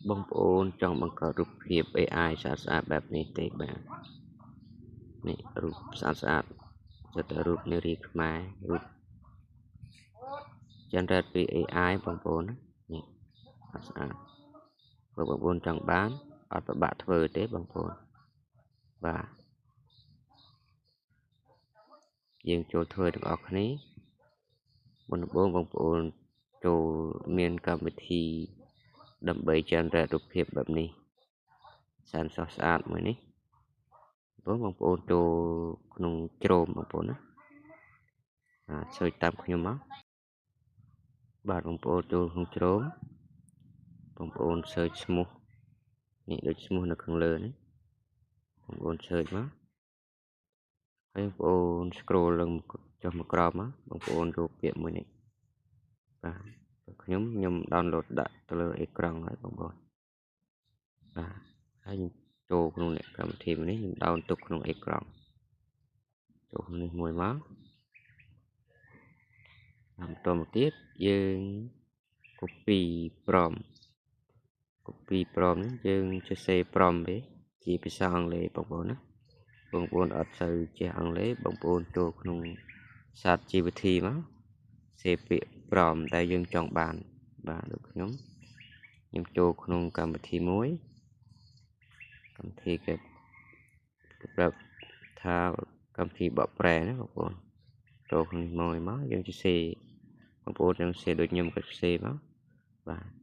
bông ôn trong bằng cờ rụp hiệp AI sát bẹp này tệ bạn này rụp sát cho tới rụp nêu riêng mai rụp generate vì AI bông ôn này sát và bông ôn trong bán ở bạn thơ tế bông ôn và dương cho thôi được ở này bông ôn cho miền cầm thì đâm bầy generate rụp hiệp bẹp này sản sát mới này với bông ôn cho nung chrome bông ôn chơi tam khuyên máu bạn bông ôn cho nung chrome bông ôn chơi smoothนี่ដូចឈ្មោះនៅខាងលើនេះបងប្អូន search មកហើយបងប្អូន scroll ឡើងចុះមកក្រោមមកបងប្អូនរកពាក្យមួយនេះបាទខ្ញុំ download ដាក់ទៅលើអេក្រង់ហើយបងប្អូនបាទហើយចូលក្នុងនេះកម្មវិធីនេះខ្ញុំ down ទុកក្នុងអេក្រង់ចូលក្នុងនេះមួយមកបន្តមកទៀតយើង copy prompt នេះយើងចេះ save prompt ទេជាភាសាអង់គ្លេសបងប្អូនណាបងប្អូនអត់សូវចេះអង់គ្លេសបងប្អូនចូលក្នុង ChatGPT មក save ពាក្យ prompt ដែលយើងចង់បានបាទដូចខ្ញុំចូលក្នុងកម្មវិធីមួយកម្មវិធីគេប្រាប់ថាកម្មវិធីបកប្រែណាបងប្អូនចូលក្នុងមួយមកយើងជិះ save បងប្អូនយើង save ដូចខ្ញុំក៏ save មកបាទ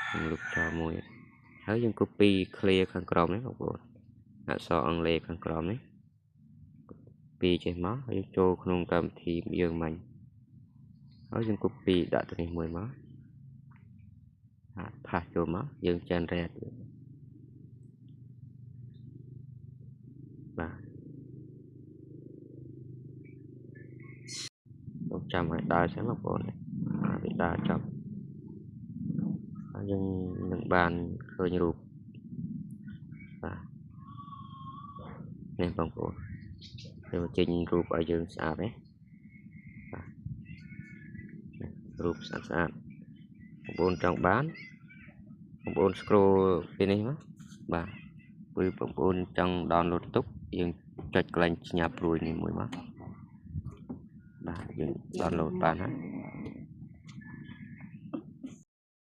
ខ្ញុំលុបចោលមួយហើយយើង copy clear ខាងក្រោមនេះបងប្អូនអក្សរអង់គ្លេសខាងក្រោមនេះពីចេះមកហើយចូលក្នុងកម្មវិធីយើងមិញហើយយើង copy ដាក់ទៅនេះមួយមកផាសចូលមកយើង generate បាទต้องចាំឲ្យដើរចឹងបងប្អូនវាដើរចប់ហើយយើងនឹងបានឃើញរូបបាទនេះបងប្អូនយើងចេញរូបឲ្យយើងស្អាតទេបាទរូបស្អាតបងប្អូនចង់បានបងប្អូន scroll ពីនេះមកបាទគឺបងប្អូនចង់ download ទុកយើងចុចកន្លែងស្ញាប់ព្រួយនេះមួយមកបាទយើង download បានហើយ